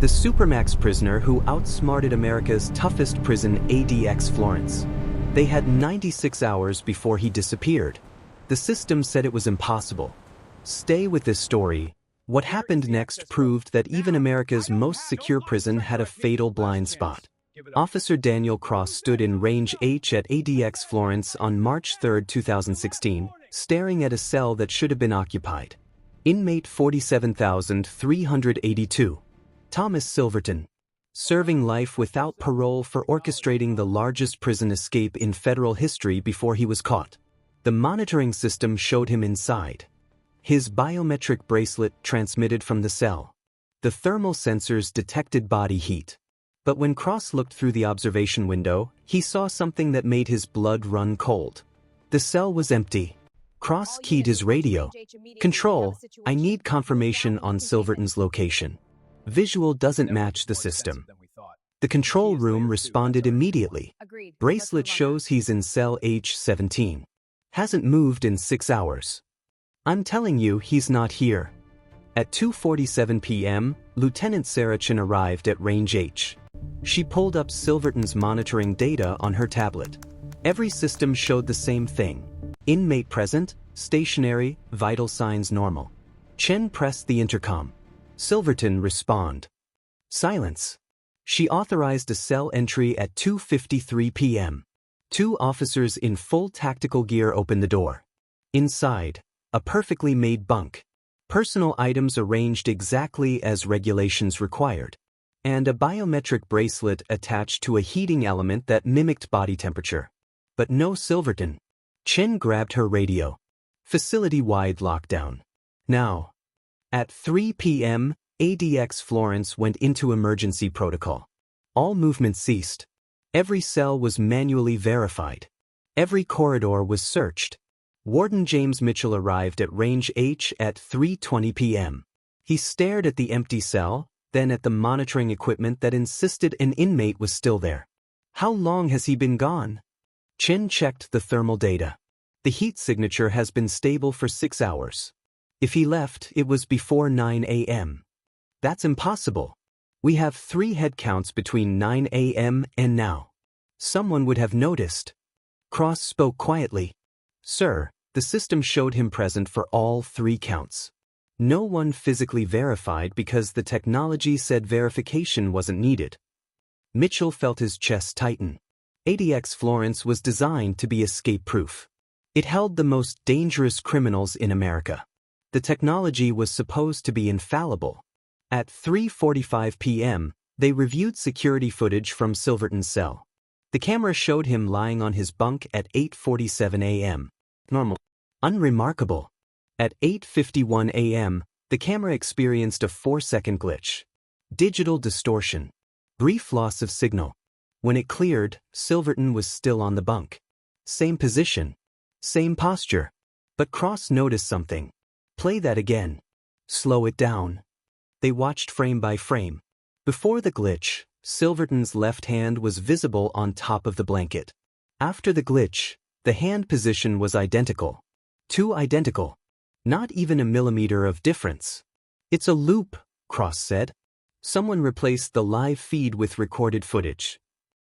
the Supermax prisoner who outsmarted America's toughest prison, ADX Florence. They had 96 hours before he disappeared. The system said it was impossible. Stay with this story. What happened next proved that even America's most secure prison had a fatal blind spot. Officer Daniel Cross stood in Range H at ADX Florence on March 3, 2016, staring at a cell that should have been occupied. Inmate 47,382. Thomas Silverton. Serving life without parole for orchestrating the largest prison escape in federal history before he was caught. The monitoring system showed him inside. His biometric bracelet transmitted from the cell. The thermal sensors detected body heat. But when Cross looked through the observation window, he saw something that made his blood run cold. The cell was empty. Cross keyed his radio. "Control, I need confirmation on Silverton's location. Visual doesn't match the system." The control room responded immediately. "Bracelet shows he's in cell H17. Hasn't moved in 6 hours. I'm telling you, he's not here." At 2:47 p.m., Lieutenant Sarah Chin arrived at Range H. She pulled up Silverton's monitoring data on her tablet. Every system showed the same thing. Inmate present, stationary, vital signs normal. Chen pressed the intercom. "Silverton, respond." Silence. She authorized a cell entry at 2:53 p.m. Two officers in full tactical gear opened the door. Inside, a perfectly made bunk. Personal items arranged exactly as regulations required. And a biometric bracelet attached to a heating element that mimicked body temperature. But no Silverton. Chen grabbed her radio. Facility-wide lockdown. Now. At 3 p.m., ADX Florence went into emergency protocol. All movement ceased. Every cell was manually verified. Every corridor was searched. Warden James Mitchell arrived at Range H at 3:20 p.m. He stared at the empty cell, then at the monitoring equipment that insisted an inmate was still there. "How long has he been gone?" Chen checked the thermal data. "The heat signature has been stable for 6 hours. If he left, it was before 9 a.m. That's impossible. We have 3 head counts between 9 a.m. and now. Someone would have noticed." Cross spoke quietly. "Sir, the system showed him present for all 3 counts. No one physically verified because the technology said verification wasn't needed." Mitchell felt his chest tighten. ADX Florence was designed to be escape-proof. It held the most dangerous criminals in America. The technology was supposed to be infallible. At 3:45 p.m., they reviewed security footage from Silverton's cell. The camera showed him lying on his bunk at 8:47 a.m. Normal. Unremarkable. At 8:51 a.m., the camera experienced a 4-second glitch. Digital distortion. Brief loss of signal. When it cleared, Silverton was still on the bunk. Same position. Same posture. But Cross noticed something. "Play that again. Slow it down." They watched frame by frame. Before the glitch, Silverton's left hand was visible on top of the blanket. After the glitch, the hand position was identical. Too identical. Not even a millimeter of difference. "It's a loop," Cross said. Someone replaced the live feed with recorded footage.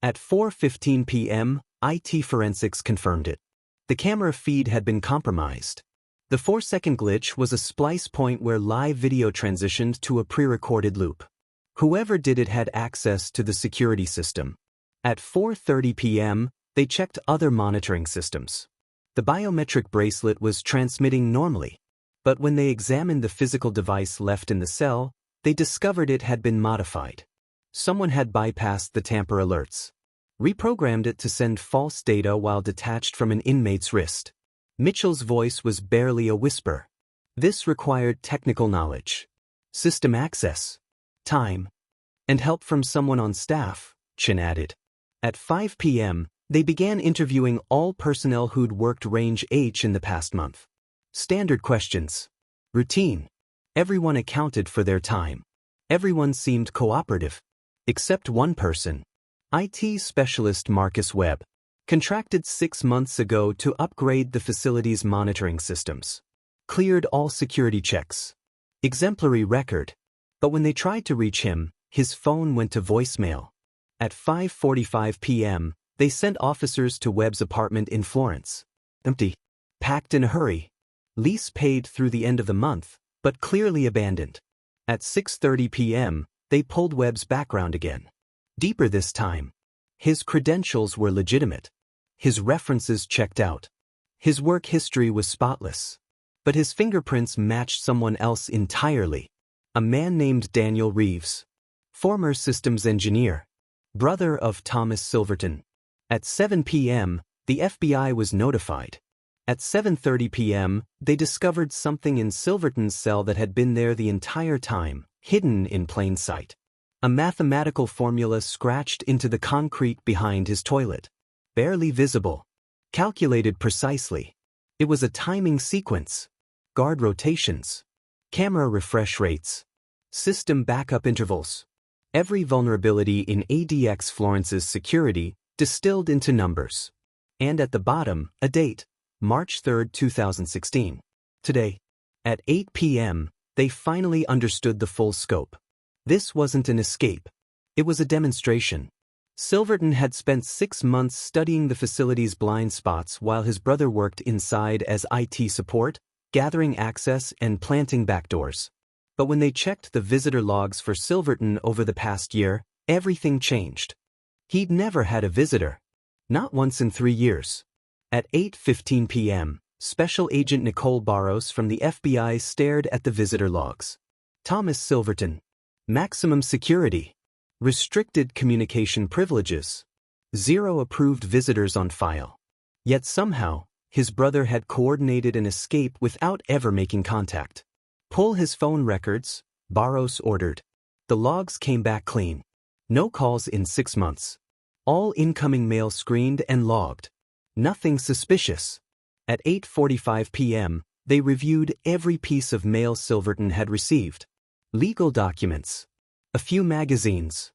At 4:15 p.m., IT forensics confirmed it. The camera feed had been compromised. The 4-second glitch was a splice point where live video transitioned to a pre-recorded loop. Whoever did it had access to the security system. At 4:30 p.m., they checked other monitoring systems. The biometric bracelet was transmitting normally. But when they examined the physical device left in the cell, they discovered it had been modified. Someone had bypassed the tamper alerts. Reprogrammed it to send false data while detached from an inmate's wrist. Mitchell's voice was barely a whisper. This required technical knowledge, system access, time, and help from someone on staff, Chen added. At 5 p.m., they began interviewing all personnel who'd worked Range H in the past month. Standard questions. Routine. Everyone accounted for their time. Everyone seemed cooperative. Except one person. IT specialist Marcus Webb. Contracted 6 months ago to upgrade the facility's monitoring systems. Cleared all security checks. Exemplary record. But when they tried to reach him, His phone went to voicemail. At 5:45 p.m., they sent officers to Webb's apartment in Florence. Empty. Packed in a hurry. Lease paid through the end of the month, but clearly abandoned. At 6:30 p.m., they pulled Webb's background again. Deeper this time. His credentials were legitimate. His references checked out. His work history was spotless. But his fingerprints matched someone else entirely. A man named Daniel Reeves. Former systems engineer. Brother of Thomas Silverton. At 7 p.m., the FBI was notified. At 7:30 p.m., they discovered something in Silverton's cell that had been there the entire time, hidden in plain sight. A mathematical formula scratched into the concrete behind his toilet. Barely visible. Calculated precisely. It was a timing sequence. Guard rotations. Camera refresh rates. System backup intervals. Every vulnerability in ADX Florence's security distilled into numbers. And at the bottom, a date, March 3, 2016. Today. At 8 p.m., they finally understood the full scope. This wasn't an escape. It was a demonstration. Silverton had spent 6 months studying the facility's blind spots while his brother worked inside as IT support, gathering access and planting backdoors. But when they checked the visitor logs for Silverton over the past year, everything changed. He'd never had a visitor. Not once in 3 years. At 8:15 p.m., Special Agent Nicole Barros from the FBI stared at the visitor logs. Thomas Silverton. Maximum security. Restricted communication privileges. 0 approved visitors on file. Yet somehow, his brother had coordinated an escape without ever making contact. Pull his phone records, Barros ordered. The logs came back clean. No calls in 6 months. All incoming mail screened and logged. Nothing suspicious. At 8:45 p.m., they reviewed every piece of mail Silverton had received. Legal documents. A few magazines.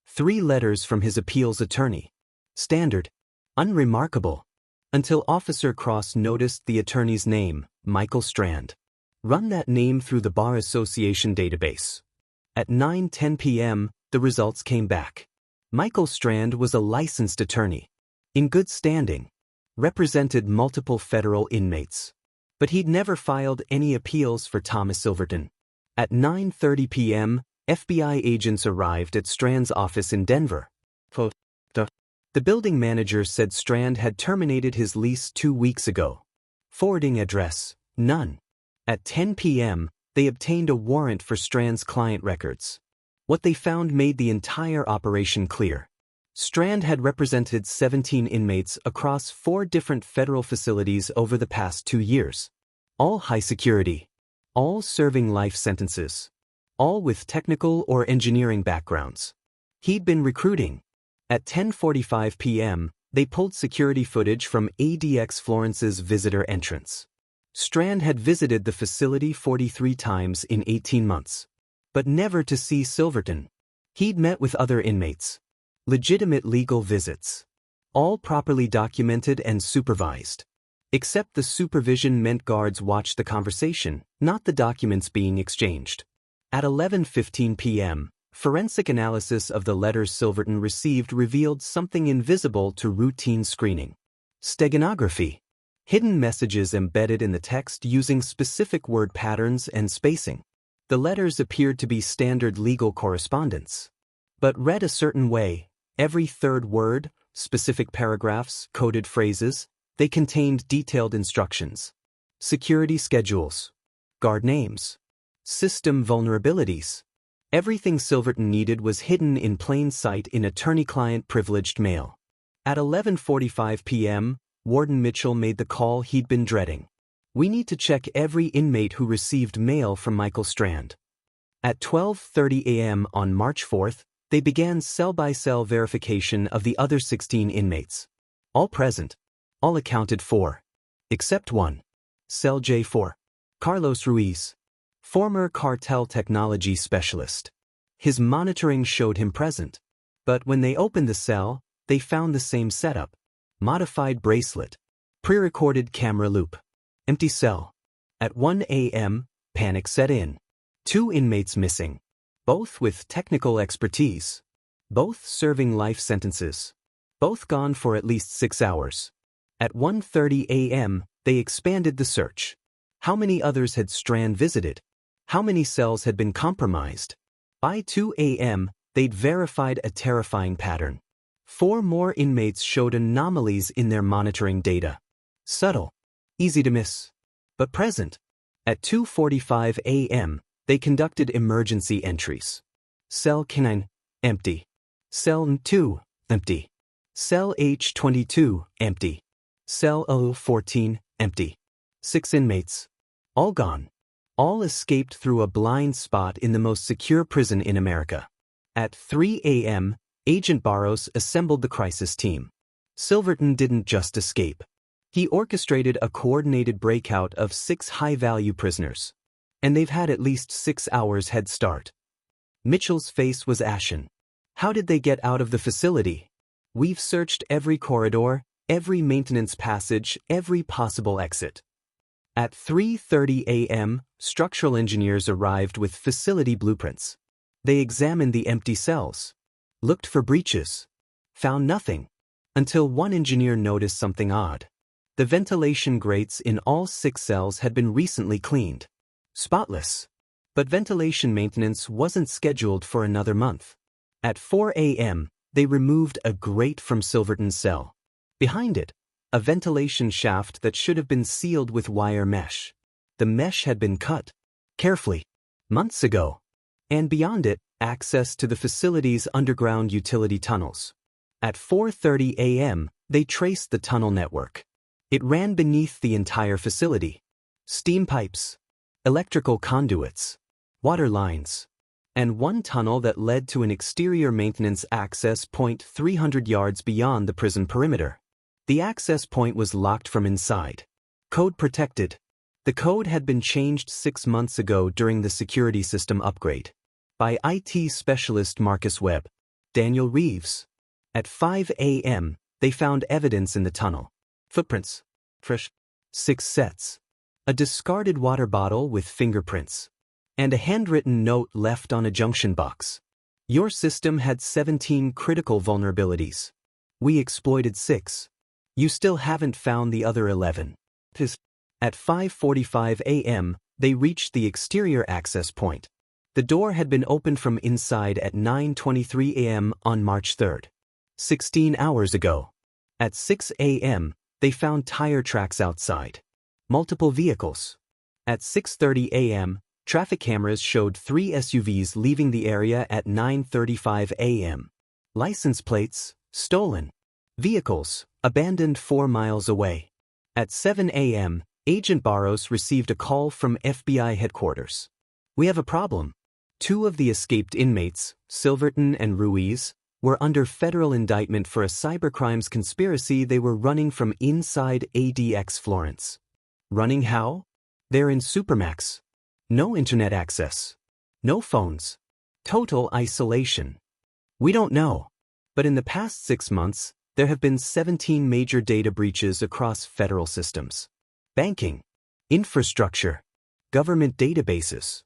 3 letters from his appeals attorney. Standard. Unremarkable. Until Officer Cross noticed the attorney's name, Michael Strand. Run that name through the Bar Association database. At 9:10 p.m., the results came back. Michael Strand was a licensed attorney. In good standing. Represented multiple federal inmates. But he'd never filed any appeals for Thomas Silverton. At 9:30 p.m., FBI agents arrived at Strand's office in Denver. The building manager said Strand had terminated his lease 2 weeks ago. Forwarding address, none. At 10 p.m., they obtained a warrant for Strand's client records. What they found made the entire operation clear. Strand had represented 17 inmates across 4 different federal facilities over the past 2 years. All high security. All serving life sentences. All with technical or engineering backgrounds. He'd been recruiting. At 10:45 p.m., they pulled security footage from ADX Florence's visitor entrance. Strand had visited the facility 43 times in 18 months. But never to see Silverton. He'd met with other inmates. Legitimate legal visits. All properly documented and supervised. Except the supervision meant guards watched the conversation, not the documents being exchanged. At 11:15 p.m., forensic analysis of the letters Silverton received revealed something invisible to routine screening. Steganography. Hidden messages embedded in the text using specific word patterns and spacing. The letters appeared to be standard legal correspondence. But read a certain way, every third word, specific paragraphs, coded phrases, they contained detailed instructions. Security schedules. Guard names. System vulnerabilities. Everything Silverton needed was hidden in plain sight in attorney-client privileged mail. At 11:45 p.m., Warden Mitchell made the call he'd been dreading. We need to check every inmate who received mail from Michael Strand. At 12:30 a.m. on March 4th, they began cell-by-cell verification of the other 16 inmates. All present. All accounted for. Except one. Cell J4. Carlos Ruiz. Former cartel technology specialist. His monitoring showed him present. But when they opened the cell, they found the same setup. Modified bracelet. Pre-recorded camera loop. Empty cell. At 1 a.m., panic set in. 2 inmates missing. both with technical expertise, both serving life sentences, both gone for at least 6 hours. At 1:30 a.m., they expanded the search. How many others had Strand visited? How many cells had been compromised? By 2 a.m., they'd verified a terrifying pattern. 4 more inmates showed anomalies in their monitoring data. Subtle, easy to miss, but present. At 2:45 a.m., they conducted emergency entries. Cell K9, empty. Cell N2, empty. Cell H22, empty. Cell O14, empty. 6 inmates. All gone. All escaped through a blind spot in the most secure prison in America. At 3 a.m., Agent Barros assembled the crisis team. Silverton didn't just escape. He orchestrated a coordinated breakout of 6 high-value prisoners. And they've had at least 6 hours head start. Mitchell's face was ashen. How did they get out of the facility? We've searched every corridor, every maintenance passage, every possible exit. At 3:30 a.m., structural engineers arrived with facility blueprints. They examined the empty cells, looked for breaches, found nothing, until one engineer noticed something odd. The ventilation grates in all 6 cells had been recently cleaned. Spotless. But ventilation maintenance wasn't scheduled for another month. At 4 a.m., they removed a grate from Silverton's cell. Behind it, a ventilation shaft that should have been sealed with wire mesh. The mesh had been cut, carefully, months ago. And beyond it, access to the facility's underground utility tunnels. At 4:30 a.m., they traced the tunnel network. It ran beneath the entire facility. Steam pipes, electrical conduits, water lines, and one tunnel that led to an exterior maintenance access point 300 yards beyond the prison perimeter. The access point was locked from inside. Code protected. The code had been changed 6 months ago during the security system upgrade by IT specialist Marcus Webb. Daniel Reeves. At 5 a.m., they found evidence in the tunnel. Footprints. Fresh. 6 sets. A discarded water bottle with fingerprints. And a handwritten note left on a junction box. Your system had 17 critical vulnerabilities. We exploited 6. You still haven't found the other 11. At 5:45 a.m., they reached the exterior access point. The door had been opened from inside at 9:23 a.m. on March 3rd. 16 hours ago. At 6 a.m., they found tire tracks outside. Multiple vehicles. At 6:30 a.m., traffic cameras showed 3 SUVs leaving the area at 9:35 a.m. License plates, stolen. Vehicles, abandoned 4 miles away. At 7 a.m., Agent Barros received a call from FBI headquarters. We have a problem. 2 of the escaped inmates, Silverton and Ruiz, were under federal indictment for a cybercrimes conspiracy they were running from inside ADX Florence. Running how? They're in Supermax. No internet access. No phones. Total isolation. We don't know. But in the past 6 months, there have been 17 major data breaches across federal systems. Banking, infrastructure, government databases,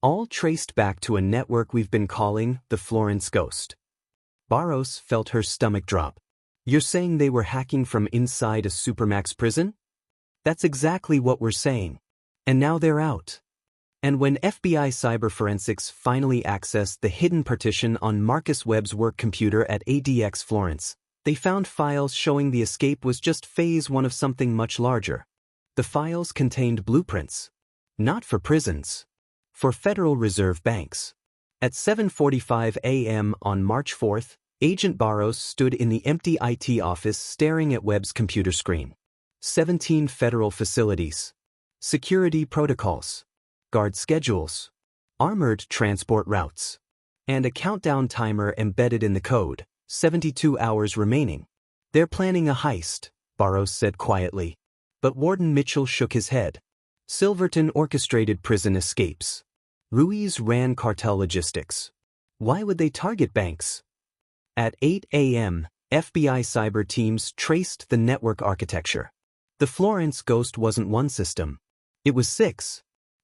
all traced back to a network we've been calling the Florence Ghost. Barros felt her stomach drop. You're saying they were hacking from inside a Supermax prison? That's exactly what we're saying. And now they're out. And when FBI cyber forensics finally accessed the hidden partition on Marcus Webb's work computer at ADX Florence, they found files showing the escape was just phase 1 of something much larger. The files contained blueprints. Not for prisons. For Federal Reserve banks. At 7:45 a.m. on March 4th, Agent Barros stood in the empty IT office staring at Webb's computer screen. 17 federal facilities. Security protocols. Guard schedules. Armored transport routes. And a countdown timer embedded in the code. 72 hours remaining. They're planning a heist, Barros said quietly. But Warden Mitchell shook his head. Silverton orchestrated prison escapes. Ruiz ran cartel logistics. Why would they target banks? At 8 a.m., FBI cyber teams traced the network architecture. The Florence Ghost wasn't one system. It was 6.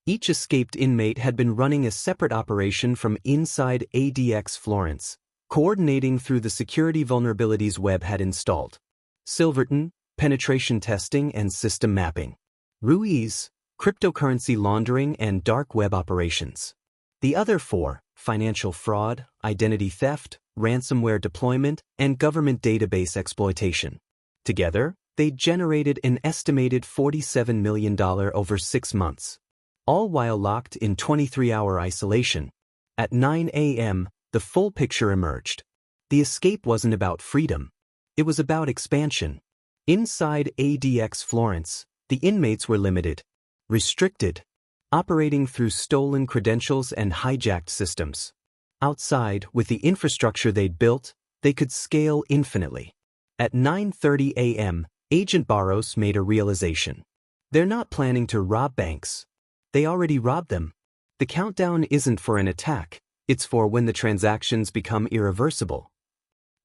Each escaped inmate had been running a separate operation from inside ADX Florence, coordinating through the security vulnerabilities Webb had installed. Silverton, penetration testing and system mapping. Ruiz, cryptocurrency laundering and dark web operations. The other four, financial fraud, identity theft, ransomware deployment, and government database exploitation. Together, they generated an estimated $47 million over 6 months, all while locked in 23-hour isolation. At 9 a.m., the full picture emerged. The escape wasn't about freedom. It was about expansion. Inside ADX Florence, the inmates were limited, restricted, operating through stolen credentials and hijacked systems. Outside, with the infrastructure they'd built, they could scale infinitely. At 9:30 a.m., Agent Barros made a realization. They're not planning to rob banks. They already robbed them. The countdown isn't for an attack, it's for when the transactions become irreversible.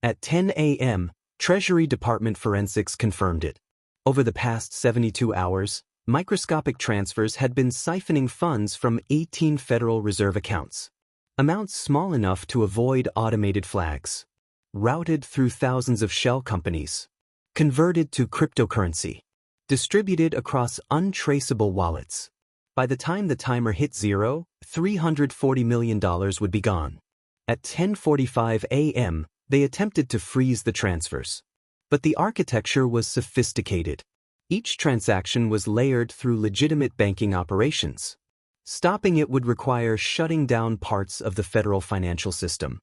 At 10 a.m., Treasury Department forensics confirmed it. Over the past 72 hours, microscopic transfers had been siphoning funds from 18 Federal Reserve accounts. Amounts small enough to avoid automated flags. Routed through thousands of shell companies. Converted to cryptocurrency. Distributed across untraceable wallets. By the time the timer hit zero, $340 million would be gone. At 10:45 a.m., they attempted to freeze the transfers. But the architecture was sophisticated. Each transaction was layered through legitimate banking operations. Stopping it would require shutting down parts of the federal financial system.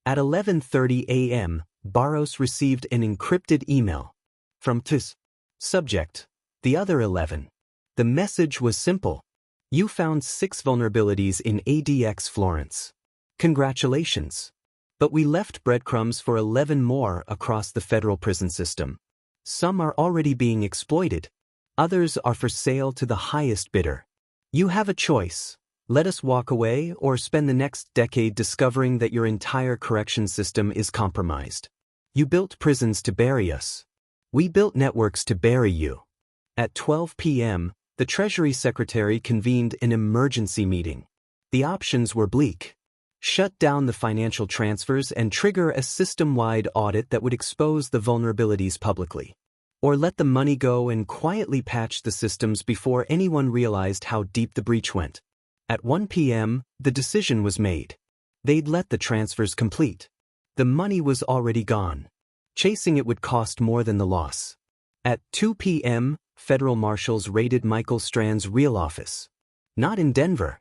At 11:30 a.m., Barros received an encrypted email. From TIS. Subject: the other 11. The message was simple. You found 6 vulnerabilities in ADX Florence. Congratulations. But we left breadcrumbs for 11 more across the federal prison system. Some are already being exploited. Others are for sale to the highest bidder. You have a choice. Let us walk away or spend the next decade discovering that your entire correction system is compromised. You built prisons to bury us. We built networks to bury you. At 12 p.m., the Treasury Secretary convened an emergency meeting. The options were bleak. Shut down the financial transfers and trigger a system-wide audit that would expose the vulnerabilities publicly. Or let the money go and quietly patch the systems before anyone realized how deep the breach went. At 1 p.m., the decision was made. They'd let the transfers complete. The money was already gone. Chasing it would cost more than the loss. At 2 p.m., federal marshals raided Michael Strand's real office. Not in Denver.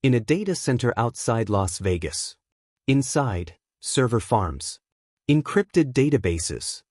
In a data center outside Las Vegas. Inside, server farms. Encrypted databases.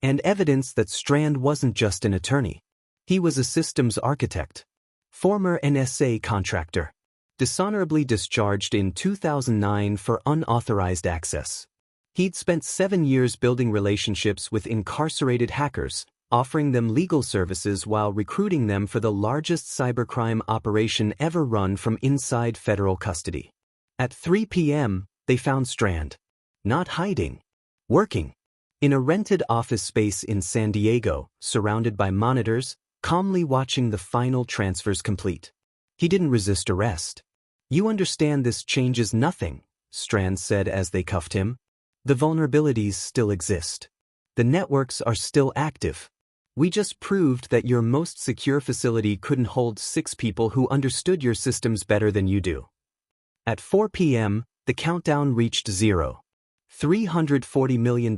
And evidence that Strand wasn't just an attorney. He was a systems architect. Former NSA contractor. Dishonorably discharged in 2009 for unauthorized access. He'd spent 7 years building relationships with incarcerated hackers, offering them legal services while recruiting them for the largest cybercrime operation ever run from inside federal custody. At 3 p.m., they found Strand. Not hiding. Working. In a rented office space in San Diego, surrounded by monitors, calmly watching the final transfers complete. He didn't resist arrest. You understand this changes nothing, Strand said as they cuffed him. The vulnerabilities still exist. The networks are still active. We just proved that your most secure facility couldn't hold 6 people who understood your systems better than you do. At 4 p.m., the countdown reached zero. $340 million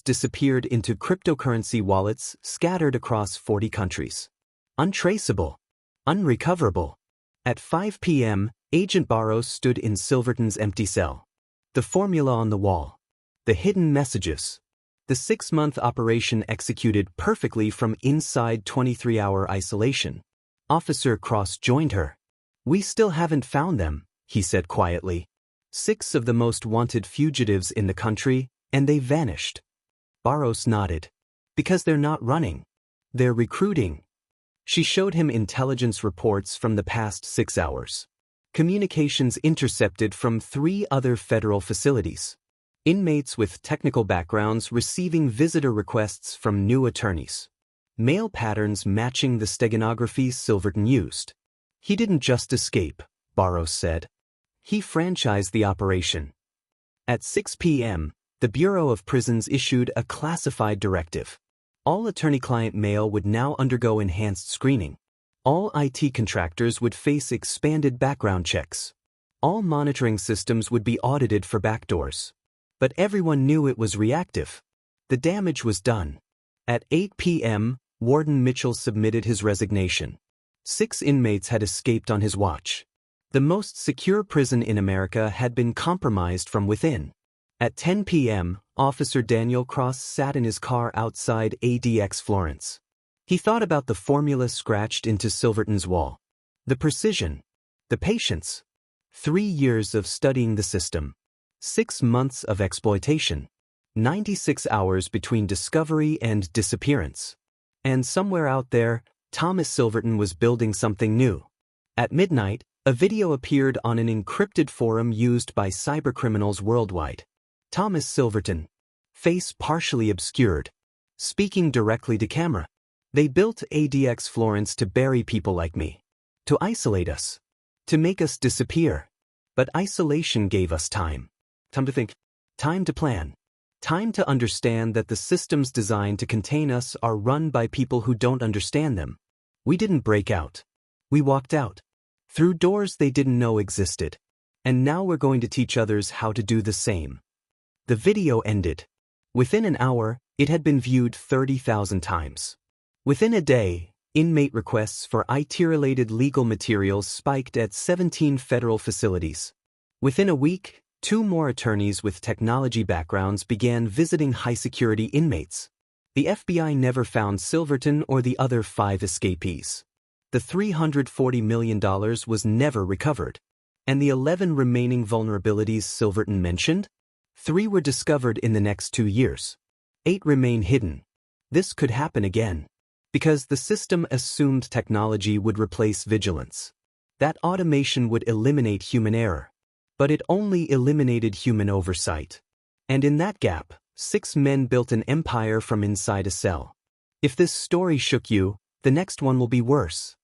disappeared into cryptocurrency wallets scattered across 40 countries. Untraceable. Unrecoverable. At 5 p.m., Agent Barros stood in Silverton's empty cell. The formula on the wall. The hidden messages. The 6-month operation executed perfectly from inside 23-hour isolation. Officer Cross joined her. We still haven't found them, he said quietly. 6 of the most wanted fugitives in the country, and they vanished. Barros nodded. Because they're not running. They're recruiting. She showed him intelligence reports from the past 6 hours. Communications intercepted from 3 other federal facilities. Inmates with technical backgrounds receiving visitor requests from new attorneys. Mail patterns matching the steganography Silverton used. He didn't just escape. Barros said. He franchised the operation. At 6 p.m., the Bureau of Prisons issued a classified directive. All attorney-client mail would now undergo enhanced screening. All IT contractors would face expanded background checks. All monitoring systems would be audited for backdoors. But everyone knew it was reactive. The damage was done. At 8 p.m., Warden Mitchell submitted his resignation. 6 inmates had escaped on his watch. The most secure prison in America had been compromised from within. At 10 p.m., Officer Daniel Cross sat in his car outside ADX Florence. He thought about the formula scratched into Silverton's wall. The precision. The patience. 3 years of studying the system. 6 months of exploitation. 96 hours between discovery and disappearance. And somewhere out there, Thomas Silverton was building something new. At midnight, a video appeared on an encrypted forum used by cybercriminals worldwide. Thomas Silverton. Face partially obscured. Speaking directly to camera. They built ADX Florence to bury people like me. To isolate us. To make us disappear. But isolation gave us time. Time to think. Time to plan. Time to understand that the systems designed to contain us are run by people who don't understand them. We didn't break out. We walked out. Through doors they didn't know existed. And now we're going to teach others how to do the same. The video ended. Within an hour, it had been viewed 30,000 times. Within a day, inmate requests for IT-related legal materials spiked at 17 federal facilities. Within a week, 2 more attorneys with technology backgrounds began visiting high-security inmates. The FBI never found Silverton or the other 5 escapees. The $340 million was never recovered. And the 11 remaining vulnerabilities Silverton mentioned? 3 were discovered in the next 2 years. 8 remain hidden. This could happen again. Because the system assumed technology would replace vigilance. That automation would eliminate human error. But it only eliminated human oversight. And in that gap, 6 men built an empire from inside a cell. If this story shook you, the next one will be worse.